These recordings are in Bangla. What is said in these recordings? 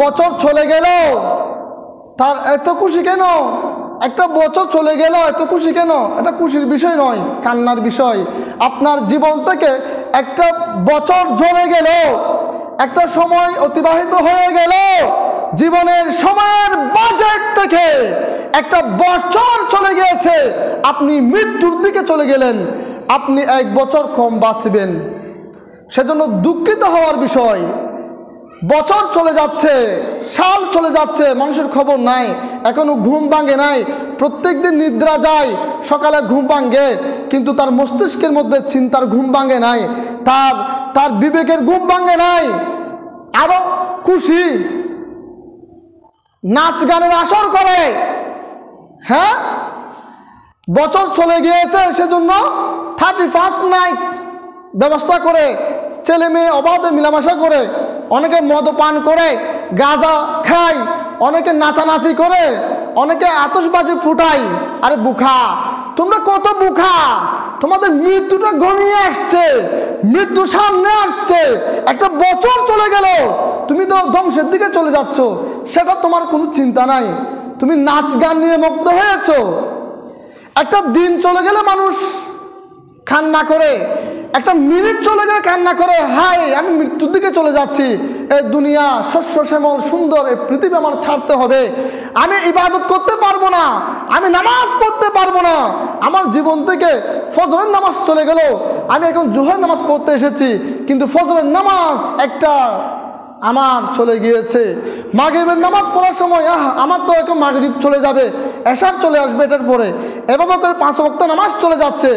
বছর চলে গেল, তার এত খুশি কেন? একটা বছর চলে গেল, এত খুশি কেন? এটা খুশির বিষয় নয়, কান্নার বিষয়। আপনার জীবন থেকে একটা বছর চলে গেল, একটা সময় অতিবাহিত হয়ে গেল, জীবনের সময়ের বাজেট থেকে একটা বছর চলে গিয়েছে, আপনি মৃত্যুর দিকে চলে গেলেন, আপনি এক বছর কম বাঁচবেন। সেজন্য দুঃখিত হওয়ার বিষয়। বছর চলে যাচ্ছে, সাল চলে যাচ্ছে, মানুষের খবর নাই, এখনো ঘুম ভাঙে নাই। প্রত্যেক দিন নিদ্রা যায়, সকালে ঘুম ভাঙে, কিন্তু তার মস্তিষ্কের মধ্যে চিন্তার ঘুম ভাঙে নাই, তার বিবেকের ঘুম ভাঙে নাই। আরো খুশি, নাচ গানের আসর করে। হ্যাঁ, বছর চলে গিয়েছে, সেজন্য 31st নাইট ব্যবস্থা করে, ছেলে মেয়ে অবাধে মিলামেশা করে, অনেকে মদপান করে, গাঁজা খায়, অনেকে নাচানাচি করে, অনেকে আতশবাজি ফুটায়। আরে বুখা, তোমরা কত বুখা! তোমাদের মৃত্যুটা ঘনিয়ে আসছে, মৃত্যু সামনে আসছে, একটা বছর চলে গেল, তুমি তো ধ্বংসের দিকে চলে যাচ্ছ, সেটা তোমার কোনো চিন্তা নাই। তুমি নাচ গান নিয়ে মুগ্ধ হয়েছ। একটা দিন চলে গেলে মানুষ কান্না করে, একটা মিনিট চলে গেলে কান্না করে, হাই আমি মৃত্যুর দিকে চলে যাচ্ছি, এই দুনিয়া শস্য শ্যামল সুন্দর, এই পৃথিবী আমার ছাড়তে হবে, আমি ইবাদত করতে পারবো না, আমি নামাজ পড়তে পারবো না, আমার জীবন থেকে ফজরের নামাজ চলে গেল, আমি এখন জোহরের নামাজ পড়তে এসেছি, কিন্তু ফজরের নামাজ একটা আমার চলে গিয়েছে। মাগরিবের নামাজ পড়ার সময় আমার তো এখন মাগরিব চলে যাবে, এশার চলে আসবে, এটার পরে এভাবে করে 5 ওয়াক্ত নামাজ চলে যাচ্ছে,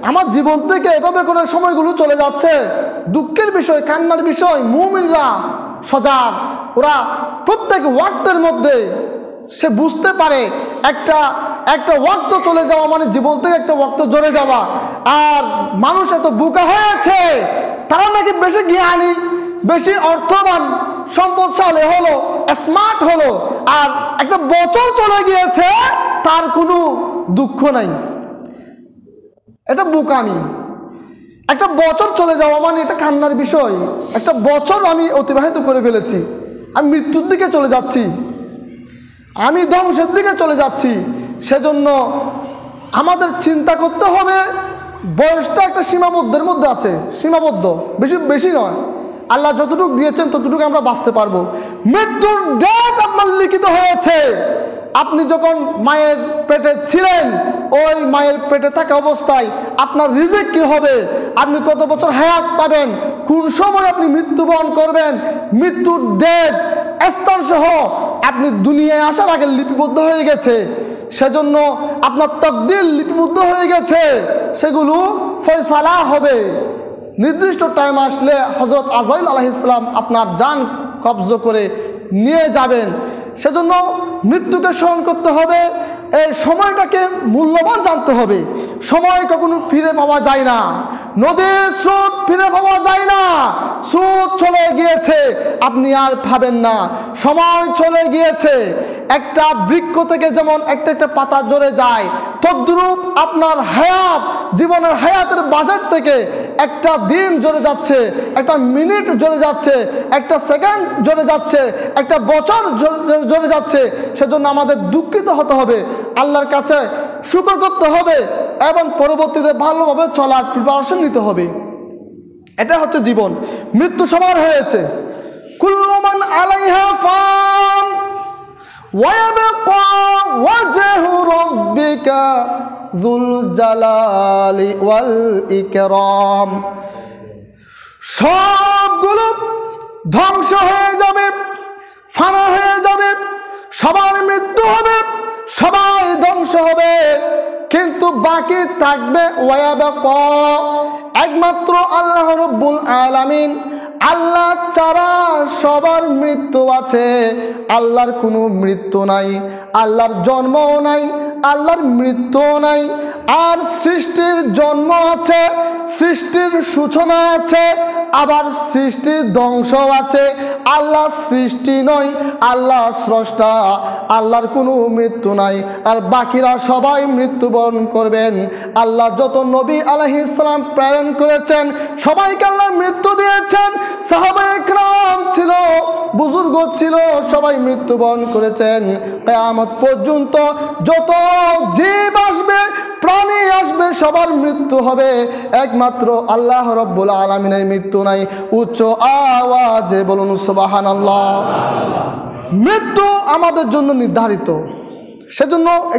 আমার জীবন থেকে এভাবে করে সময়গুলো চলে যাচ্ছে। দুঃখের বিষয়, কান্নার বিষয়। মুমিনরা সজাগ, ওরা প্রত্যেক ওয়াক্তের মধ্যে সে বুঝতে পারে একটা ওয়াক্ত চলে যাওয়া মানে জীবন থেকে একটা ওয়াক্ত জড়ে যাওয়া। আর মানুষ এত বোকা হয়েছে, তারা নাকি বেশি জ্ঞানী, বেশি অর্থবান, সম্পদশালী হলো, স্মার্ট হলো, আর একটা বছর চলে গিয়েছে, তার কোনো দুঃখ নাই। এটা বোকামি। একটা বছর চলে যাওয়া মানে এটা কান্নার বিষয়। একটা বছর আমি অতিবাহিত করে ফেলেছি, আমি মৃত্যুর দিকে চলে যাচ্ছি, আমি ধ্বংসের দিকে চলে যাচ্ছি। সেজন্য আমাদের চিন্তা করতে হবে, বয়সটা একটা সীমাবদ্ধের মধ্যে আছে, সীমাবদ্ধ, বেশি নয়। আল্লাহ যতটুকু দিয়েছেন ততটুকু আমরা বাঁচতে পারবো। মৃত্যুর ডেট আপনার লিখিত হয়েছে। আপনি যখন মায়ের পেটে ছিলেন, ওই মায়ের পেটে থাকা অবস্থায় আপনার রিজিক কি হবে, আপনি কত বছর হায়াত পাবেন, কোন সময় আপনি মৃত্যুবরণ করবেন, মৃত্যুর ডেট, স্থান সহ আপনি দুনিয়ায় আসার আগে লিপিবদ্ধ হয়ে গেছে। সেজন্য আপনার তাকদীর লিপিবদ্ধ হয়ে গেছে, সেগুলো ফয়সালা হবে। নির্দিষ্ট টাইম আসলে হযরত আজরাইল আলাইহিস সালাম আপনার জান কবজ করে নিয়ে যাবেন। সেজন্য মৃত্যুকে স্মরণ করতে হবে, এই সময়টাকে মূল্যবান জানতে হবে। সময় কখনো ফিরে পাওয়া যায় না, নদীর স্রোত ফিরে পাওয়া যায় না। স্রোত চলে গিয়েছে, আপনি আর পাবেন না, সময় চলে গিয়েছে। একটা বৃক্ষ থেকে যেমন একটা পাতা ঝরে যায়, তদ্রূপ আপনার হায়াত, জীবনের হায়াতের বাজেট থেকে একটা দিন ঝরে যাচ্ছে, একটা মিনিট ঝরে যাচ্ছে, একটা সেকেন্ড ঝরে যাচ্ছে, একটা বছর ঝরে যাচ্ছে। সেজন্য আমাদের দুঃখিত হতে হবে, আল্লাহর কাছে শুকর করতে হবে, এবং পরবর্তীতে ভালোভাবে চলার প্রিপারেশন নিতে হবে। এটা হচ্ছে জীবন। মৃত্যু সবার হয়েছে। কুল্লু মান আলাইহা ফান ওয়া ইয়াবকা ওয়াজহু রাব্বিকা যুল জালালি ওয়াল ইকরাম। সবগুলো ধ্বংস হয়ে যাবে, ফানা হয়ে যাবে, সবার মৃত্যু হবে, সবাই ধ্বংস হবে, কিন্তু বাকি থাকবে ওয়ায়াবাকা, একমাত্র আল্লাহ রব্বুল আলামিন। আল্লাহ ছাড়া সবার মৃত্যু আছে, আল্লাহর কোনো মৃত্যু নাই, আল্লাহর জন্মও নাই, আল্লাহর মৃত্যু নাই। আর সৃষ্টির জন্ম আছে, সৃষ্টির সূচনা আছে, আবার সৃষ্টির ধ্বংস আছে। আল্লাহ সৃষ্টি নয়, আল্লাহ স্রষ্টা, আল্লাহর কোনো মৃত্যু নাই। আর বাকিরা সবাই মৃত্যুবরণ করবেন। আল্লাহ যত নবী আলাইহিস সালাম প্রেরণ করেছেন সবাইকে আল্লাহ মৃত্যু দিয়েছেন। সাহাবায়ে কেরাম ছিল, বুজুর্গ ছিল, সবাই মৃত্যুবরণ করেছেন। কিয়ামত পর্যন্ত যত জীব আসবে, প্রাণী আসবে, সবার মৃত্যু হবে, একমাত্র আল্লাহ রাব্বুল আলামিনের মৃত্যু নাই। উচ্চ আওয়াজে বলুন সুবহানাল্লাহ। মৃত্যু আমাদের জন্য নির্ধারিত, সেজন্য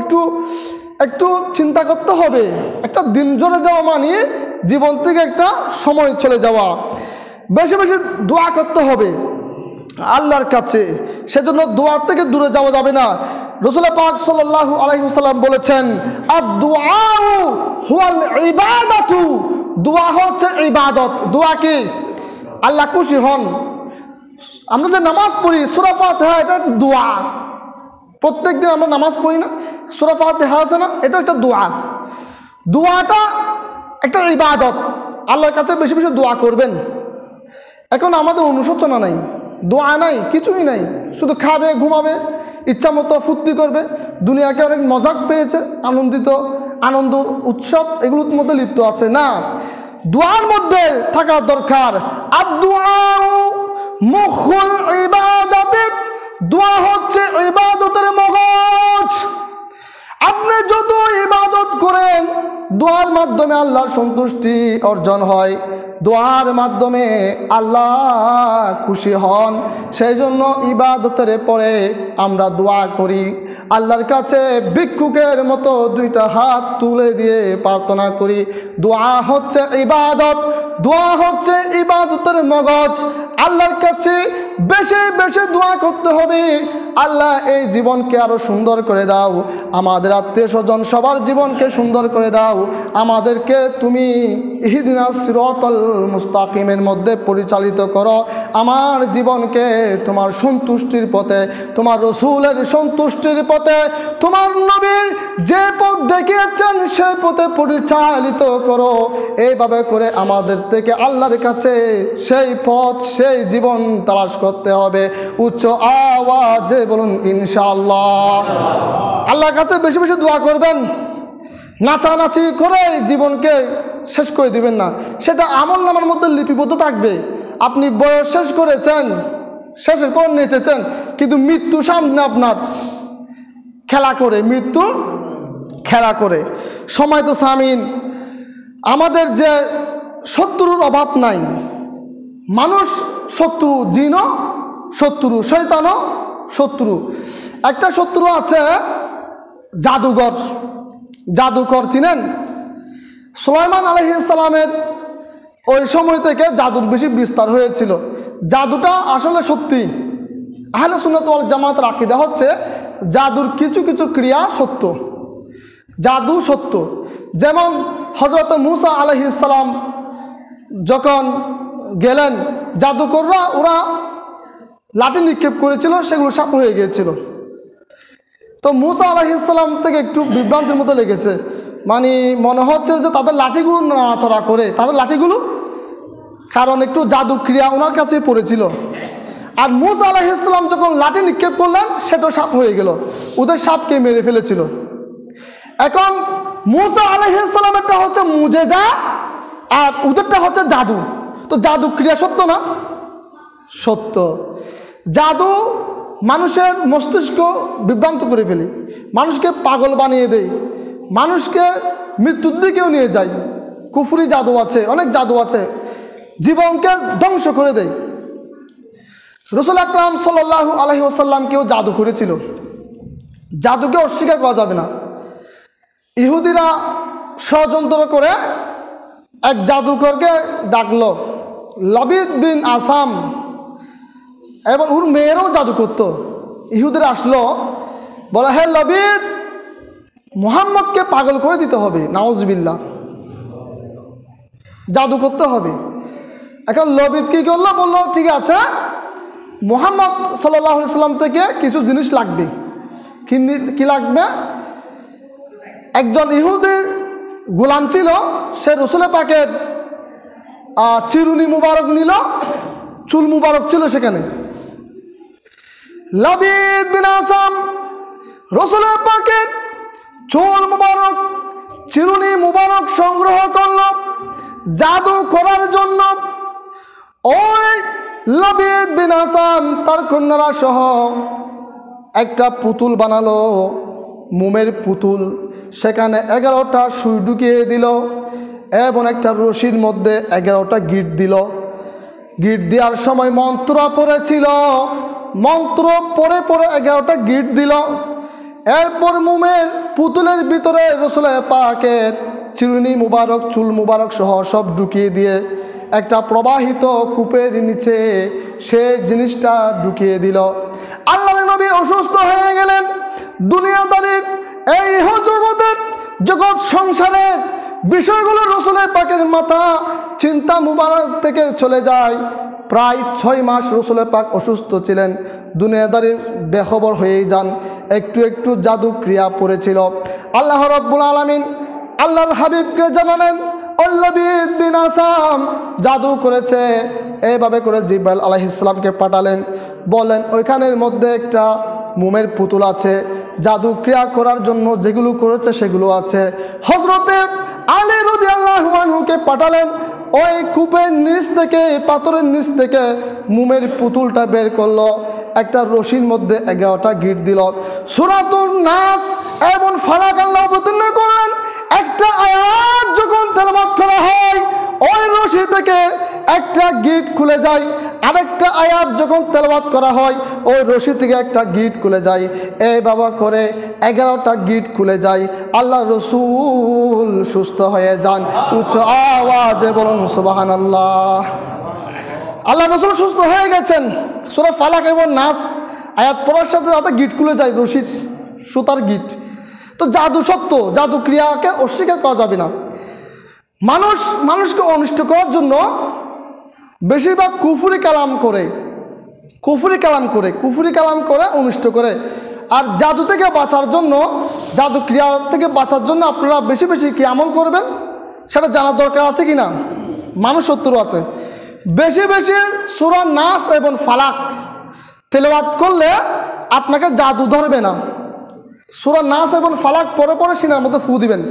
একটু চিন্তা করতে হবে। একটা দিন জ্বরে যাওয়া মানে জীবন থেকে একটা সময় চলে যাওয়া। বেশি বেশি দোয়া করতে হবে আল্লাহর কাছে, সেজন্য দোয়া থেকে দূরে যাওয়া যাবে না। রাসূল পাক সাল্লাল্লাহু আলাইহি ওয়াসাল্লাম বলেছেন, আদ-দুআউ হুয়াল ইবাদাতু, দোয়া হচ্ছে ইবাদত। দোয়া কি? আল্লাহ খুশি হন। আমরা যে নামাজ পড়ি সূরা ফাতিহা, এটা দোয়া। প্রত্যেকদিন আমরা নামাজ পড়ি না, সূরা ফাতিহা আছে না, এটা একটা দোয়া। দোয়াটা একটা ইবাদত। আল্লাহর কাছে বেশি বেশি দোয়া করবেন। এখন আমাদের অনুশোচনা নাই, দোয়া নাই, কিছুই নাই, শুধু খাবে, ঘুমাবে, ইচ্ছা মতো ফুর্তি করবে, দুনিয়াকে অনেক মজাক পেয়েছে, আনন্দ উৎসব এগুলোর মধ্যে লিপ্ত আছে। না, দোয়ার মধ্যে থাকা দরকার। আদ-দুআউ মুখুল ইবাদাতে, দোয়া হচ্ছে ইবাদতের মগজ। আপনি যত ইবাদত করেন, দোয়ার মাধ্যমে আল্লাহর সন্তুষ্টি অর্জন হয়, দোয়ার মাধ্যমে আল্লাহ খুশি হন। সেই জন্য ইবাদতের পরে আমরা দোয়া করি, আল্লাহর কাছে ভিক্ষুকের মতো দুইটা হাত তুলে দিয়ে প্রার্থনা করি। দোয়া হচ্ছে ইবাদত, দোয়া হচ্ছে ইবাদতের মগজ। আল্লাহর কাছে বেশি বেশি দোয়া করতে হবে, আল্লাহ এই জীবনকে আরো সুন্দর করে দাও, আমাদের আত্মীয় স্বজন সবার জীবনকে সুন্দর করে দাও, আমাদেরকে তুমি ইহদিনাস সিরাতাল মুস্তাকিমের মধ্যে পরিচালিত করো, আমার জীবনকে তোমার সন্তুষ্টির পথে, তোমার রসুলের সন্তুষ্টির পথে, তোমার নবীর যে পথ দেখিয়েছেন সেই পথে পরিচালিত করো। এইভাবে করে আমাদের থেকে আল্লাহর কাছে সেই পথ, সেই জীবন তালাশ করতে হবে। উচ্চ আওয়াজে বলুন ইনশাআল্লাহ। আল্লাহর কাছে বেশি বেশি দোয়া করবেন। নাচানাচি করে জীবনকে শেষ করে দিবেন না, সেটা আমলনামার মধ্যে লিপিবদ্ধ থাকবে। আপনি বয়স শেষ করেছেন, শেষের পর নেচেছেন, কিন্তু মৃত্যু সামনে আপনার খেলা করে, মৃত্যু খেলা করে। সময় তো সামিন, আমাদের যে শত্রুর অভাব নাই। মানুষ শত্রু, জিনও শত্রু, শয়তানও শত্রু। একটা শত্রু আছে জাদুঘর। জাদুকর চিনেন? সুলাইমান আলাইহিস সালামের ওই সময় থেকে জাদুর বেশি বিস্তার হয়েছিল। জাদুটা আসলে সত্যি। আহলে সুন্নাত ওয়াল জামাতের আকীদা হচ্ছে জাদুর কিছু কিছু ক্রিয়া সত্য, জাদু সত্য। যেমন হযরত মূসা আলাইহিস সালাম যখন গেলেন, জাদুকররা ওরা লাঠি নিক্ষেপ করেছিল, সেগুলো সাপ হয়ে গিয়েছিল। তো মূসা আলাইহিস সালাম থেকে একটু বিভ্রান্তির মতো লেগেছে, মানে মনে হচ্ছে যে তাদের লাঠিগুলো নাড়াচাড়া করে, তাদের লাঠিগুলো, কারণ একটু জাদু ক্রিয়া ওনার কাছে পড়েছিল। আর মূসা আলাইহিস সালাম যখন লাঠি নিক্ষেপ করলেন, সেটা সাপ হয়ে গেল, ওদের সাপকে মেরে ফেলেছিল। এখন মূসা আলাইহিস সালামেরটা হচ্ছে মুজেজা, আর ওদেরটা হচ্ছে জাদু। তো জাদু ক্রিয়া সত্য না? সত্য। জাদু মানুষের মস্তিষ্ক বিভ্রান্ত করে ফেলে, মানুষকে পাগল বানিয়ে দেয়, মানুষকে মৃত্যুর দিকেও নিয়ে যায়। কুফরি জাদু আছে, অনেক জাদু আছে, জীবনকে ধ্বংস করে দেয়। রাসূল আকরাম সাল্লাল্লাহু আলাইহি ওয়াসাল্লাম কেউ জাদু করেছিল, জাদুকে অস্বীকার করা যাবে না। ইহুদিরা ষড়যন্ত্র করে এক জাদুকরকে ডাকলো, লবিদ বিন আসাম, এবং ওর মেয়েরাও জাদু করতো। ইহুদিরা আসলো, বলে, হে লবিদ, মুহাম্মদকে পাগল করে দিতে হবে, নাউজুবিল্লাহ, জাদু করতে হবে। এখন লবিদ কি করলো? বললো, ঠিক আছে, মুহাম্মদ সাল্লাল্লাহু আলাইহি সাল্লাম থেকে কিছু জিনিস লাগবে। কি লাগবে? একজন ইহুদি গোলাম ছিল, সে রসুল পাকের চিরুনি মুবারক নিল, চুল মুবারক ছিল সেখানে। লাবিদ বিন আসাম রসুল পাকের চুল মুবারক, চিরুনি মুবারক সংগ্রহ করল জাদু করার জন্য। ওই লাবিদ বিন আসাম তার কন্যারা সহ একটা পুতুল বানালো, মোমের পুতুল। সেখানে 11টা সুই ঢুকিয়ে দিল এবং একটা রশির মধ্যে 11টা গিট দিল। গিট দেওয়ার সময় মন্ত্র পড়েছিল, মন্ত্র পড়ে পড়ে 11টা গিট দিল। এরপর মোমের পুতুলের ভিতরে রসুল পাকের চিরুনি মুবারক, চুল মুবারক সহ সব ঢুকিয়ে দিয়ে একটা প্রবাহিত কূপের নিচে সে জিনিসটা ঢুকিয়ে দিল। আল্লাহর নবী অসুস্থ হয়ে গেলেন। দুনিয়াদারির এই জগৎ সংসারের বিষয়গুলো রসুলের পাকের মাথা চিন্তা মুবারক থেকে চলে যায়। প্রায় 6 মাস রসুলের পাক অসুস্থ ছিলেন, দুনিয়াদারির বেখবর হয়েই যান। একটু একটু জাদু ক্রিয়া পড়েছিল। আল্লাহ রাব্বুল আলামিন আল্লাহর হাবিবকে জানালেন, লাবিদ বিন আসাম জাদু করেছে। এইভাবে করে জিবরাইল আলাইহিস সালামকে পাঠালেন, বলেন ওইখানের মধ্যে একটা মোমের পুতুল আছে, জাদু ক্রিয়া করার জন্য যেগুলো করেছে সেগুলো আছে। হযরতে আলী রাদিয়াল্লাহু আনহুকে পাঠালেন, ওই কূপের নিচ থেকে, পাথরের নিচ থেকে মোমের পুতুলটা বের করলো, একটা রশির মধ্যে 11টা গিট দিল। সূরাতুন নাস এবং ফালাক আল্লাহ অবতীর্ণ করলেন। একটা আয়াত যখন তেলাওয়াত করা হয়, ওই রশি থেকে একটা গিট খুলে যায়। আরেকটা আয়াত যখন তেলাওয়াত করা হয়, ওই রশি থেকে একটা গিট খুলে যায়। এই বাবা করে 11টা গিট খুলে যায়। আল্লাহ রসুল সুস্থ হয়ে যান। উচ্চ আওয়াজে বলুন সুবহানাল্লাহ। আল্লাহ রসুল সুস্থ হয়ে গেছেন। সূরা ফালাক এবং নাস আয়াত পড়ার সাথে সাথে গিট খুলে যায়, রশির সুতার গিট। তো জাদু সত্য, জাদু ক্রিয়াকে অস্বীকার করা যাবে না। মানুষকে অনিষ্ট করার জন্য বেশিরভাগ কুফরি কালাম করে অনিষ্ট করে। আর জাদু থেকে বাঁচার জন্য, জাদু ক্রিয়া থেকে বাঁচার জন্য আপনারা বেশি বেশি কি আমল করবেন সেটা জানার দরকার আছে কি না? মানুষ শত্রু আছে। বেশি বেশি সূরা নাস এবং ফালাক তেলাওয়াত করলে আপনাকে জাদু ধরবে না। সূরা নাস এবং ফালাক পরে পরে সিনার মধ্যে ফু দিবেন।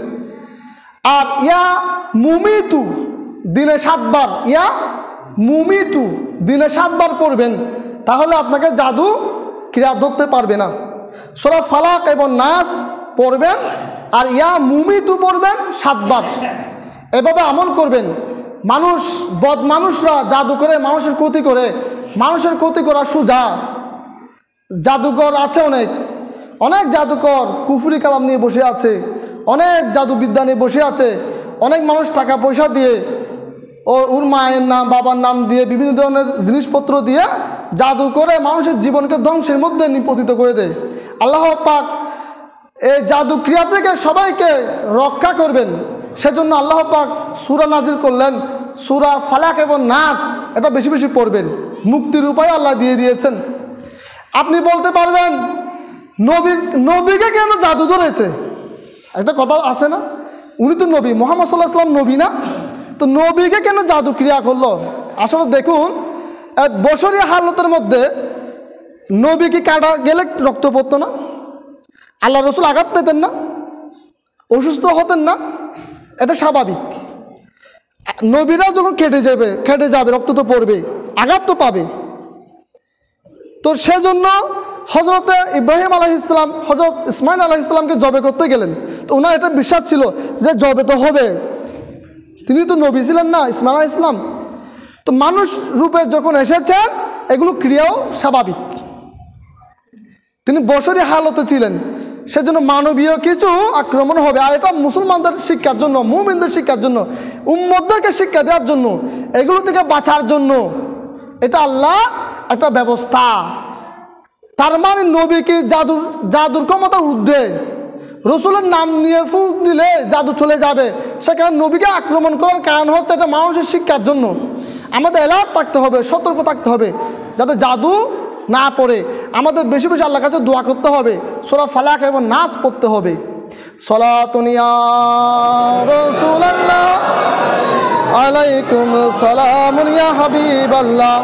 আর ইয়া মুমিতু দিনে 7 বার, ইয়া মুমিতু দিনে 7 বার পড়বেন, তাহলে আপনাকে জাদু ক্রিয়া ধরতে পারবে না। সূরা ফালাক এবং নাস পড়বেন আর ইয়া মুমিতু পড়বেন 7 বার। এভাবে আমল করবেন। বদমানুষরা জাদু করে মানুষের ক্ষতি করে। মানুষের ক্ষতি করা সোজা। জাদুকর আছে অনেক জাদুকর কুফরি কালাম নিয়ে বসে আছে, অনেক জাদুবিদ্যা নিয়ে বসে আছে। অনেক মানুষ টাকা পয়সা দিয়ে, ওর মায়ের নাম, বাবার নাম দিয়ে, বিভিন্ন ধরনের জিনিসপত্র দিয়ে জাদু করে মানুষের জীবনকে ধ্বংসের মধ্যে নিপতিত করে দেয়। আল্লাহ পাক এই জাদু ক্রিয়া থেকে সবাইকে রক্ষা করবেন। সেজন্য আল্লাহ পাক সূরা নাজিল করলেন, সূরা ফালাক এবং নাস, এটা বেশি বেশি পড়বেন। মুক্তির উপায় আল্লাহ দিয়ে দিয়েছেন। আপনি বলতে পারবেন নবীকে কেন জাদু ধরেছে? একটা কথা আছে না, উনি তো নবী, মুহাম্মদ সাল্লাল্লাহু আলাইহি ওয়াসাল্লাম নবী না, তো নবীকে কেন জাদু ক্রিয়া করলো? আসলে দেখুন, বছরী হালতের মধ্যে নবী কি কাটা গেলে রক্ত পড়তো না? আল্লাহ রসুল আঘাত পেতেন না? অসুস্থ হতেন না? এটা স্বাভাবিক। নবীরা যখন খেটে যাবে রক্ত তো পড়বে, আঘাত তো পাবে। তো সেজন্য হজরত ইব্রাহিম আলাইহিসসালাম হজরত ইসমাইল আলাইহিসসালামকে জবে করতে গেলেন। তো ওনার এটা বিশ্বাস ছিল যে জবে তো হবে, তিনি তো নবী ছিলেন না ইসমাইল আলাইহিসসালাম। তো মানুষ রূপে যখন এসেছেন, এগুলো ক্রিয়াও স্বাভাবিক। তিনি বছরই হালতে ছিলেন, সেজন্য মানবীয় কিছু আক্রমণ হবে। আর এটা মুসলমানদের শিক্ষার জন্য, মুমিনদের শিক্ষার জন্য, উম্মতদেরকে শিক্ষা দেওয়ার জন্য, এগুলো থেকে বাঁচার জন্য এটা আল্লাহ একটা ব্যবস্থা। তার মানে নবীকে জাদুর ক্ষমতার ঊর্ধ্বে। রসুলের নাম নিয়ে ফুঁক দিলে জাদু চলে যাবে, সেখানে নবীকে আক্রমণ করার কারণ হচ্ছে এটা মানুষের শিক্ষার জন্য। আমাদের অ্যালার্ট থাকতে হবে, সতর্ক থাকতে হবে যাতে জাদু না পড়ে। আমাদের বেশি বেশি আল্লাহর কাছে দোয়া করতে হবে, সূরা ফালাক এবং নাস পড়তে হবে। সালাতুন ইয়া রাসূলুল্লাহ আলাইকুম সালামুন ইয়া হাবিবাল্লাহ